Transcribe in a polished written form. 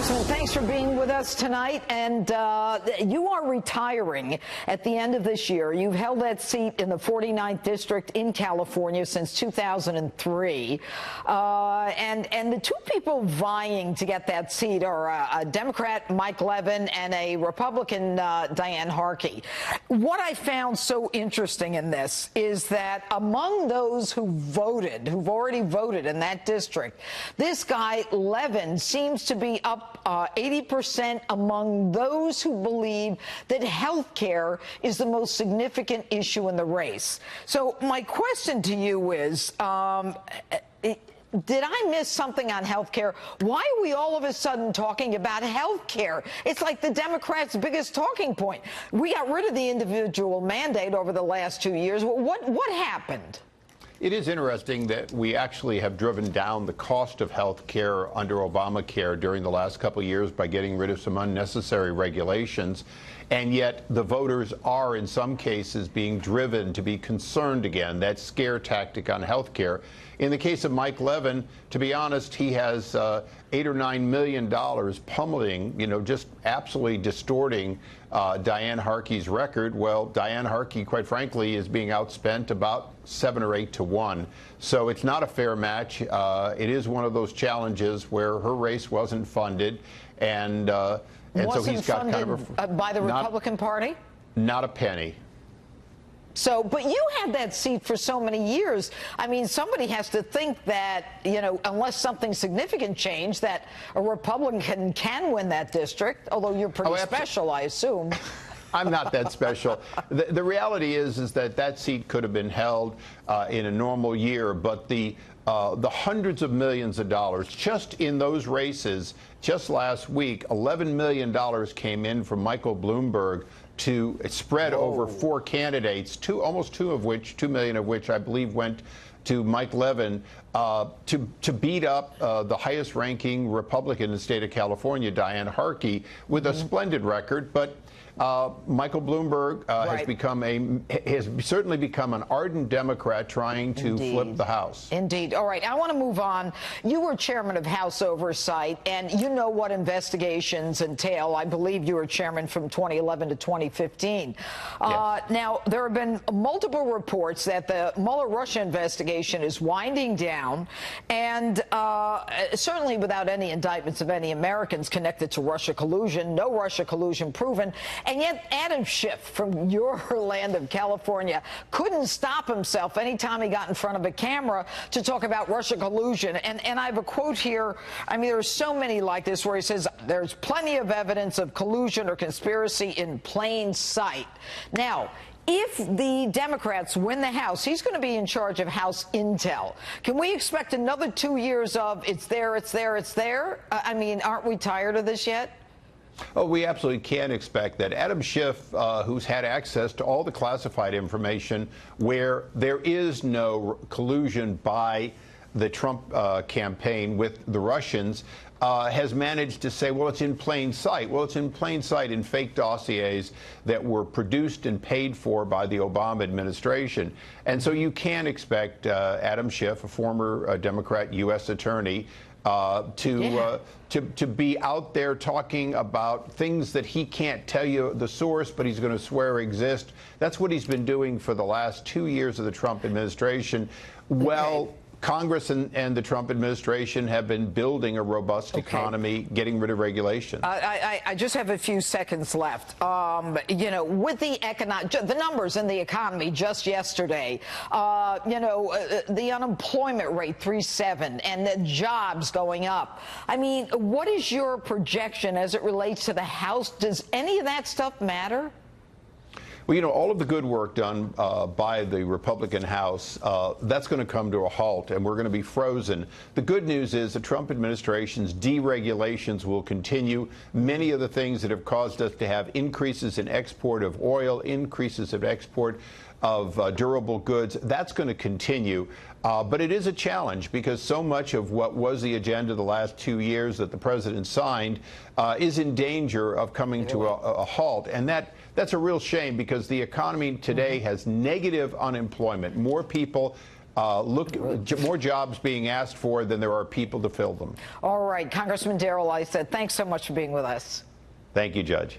Congressman, thanks for being with us tonight. And you are retiring at the end of this year. You've held that seat in the 49th District in California since 2003. And the two people vying to get that seat are a Democrat, Mike Levin, and a Republican, Diane Harkey. What I found so interesting in this is that among those who've already voted in that district, this guy, Levin, seems to be up 80% among those who believe that health care is the most significant issue in the race. So my question to you is, did I miss something on health care? Why are we all of a sudden talking about health care? It's like the Democrats' biggest talking point. We got rid of the individual mandate over the last 2 years. What happened? It is interesting that we actually have driven down the cost of health care under Obamacare during the last couple of years by getting rid of some unnecessary regulations. And yet the voters are, in some cases, being driven to be concerned again. That scare tactic on health care. In the case of Mike Levin, to be honest, he has $8 or $9 million pummeling, just absolutely distorting Diane Harkey's record. Well, Diane Harkey, quite frankly, is being outspent about 7 or 8 to 1. So it's not a fair match. It is one of those challenges where her race wasn't funded, and so he's got kind of by the Republican Party? Not a penny. So, but you had that seat for so many years. I mean, somebody has to think that, unless something significant changed, that a Republican can win that district, although you're pretty special, I assume. I'm not that special. The reality is that seat could have been held in a normal year, but the hundreds of millions of dollars just in those races, just last week, $11 million came in from Michael Bloomberg to spread over 4 candidates, almost 2 million of which I believe went to Mike Levin to beat up the highest ranking Republican in the state of California, Diane Harkey, with a splendid record. But Michael Bloomberg has certainly become an ardent Democrat trying to flip the House. Indeed. All right. I want to move on. You were chairman of House Oversight, and you know what investigations entail. I believe you were chairman from 2011 to 2015. Yes. Now, there have been multiple reports that the Mueller-Russia investigation is winding down, and certainly without any indictments of any Americans connected to Russia collusion, no Russia collusion proven. And yet Adam Schiff from your land of California couldn't stop himself anytime he got in front of a camera to talk about Russia collusion. And I have a quote here. I mean, there are so many like this where he says, there's plenty of evidence of collusion or conspiracy in plain sight. Now, if the Democrats win the House, he's going to be in charge of House Intel. Can we expect another 2 years of it's there, it's there, it's there? I mean, aren't we tired of this yet? Oh, we absolutely can expect that. Adam Schiff, who's had access to all the classified information where there is no collusion by the Trump campaign with the Russians, has managed to say, well, it's in plain sight. Well, it's in plain sight in fake dossiers that were produced and paid for by the Obama administration. And so you can expect Adam Schiff, a former Democrat U.S. attorney, to be out there talking about things that he can't tell you the source, but he's going to swear exist. That's what he's been doing for the last 2 years of the Trump administration. Well, Congress and the Trump administration have been building a robust economy, getting rid of regulations. I just have a few seconds left. With the numbers in the economy just yesterday, the unemployment rate 3.7 and the jobs going up. I mean, what is your projection as it relates to the House? Does any of that stuff matter? Well, all of the good work done by the Republican House, that's going to come to a halt, and we're going to be frozen. The good news is the Trump administration's deregulations will continue. Many of the things that have caused us to have increases in export of oil, increases of export of durable goods, that's going to continue. But it is a challenge because so much of what was the agenda the last 2 years that the president signed is in danger of coming to a halt. And that's a real shame because the economy today has negative unemployment. More people more jobs being asked for than there are people to fill them. All right, Congressman Issa, thanks so much for being with us. Thank you, Judge.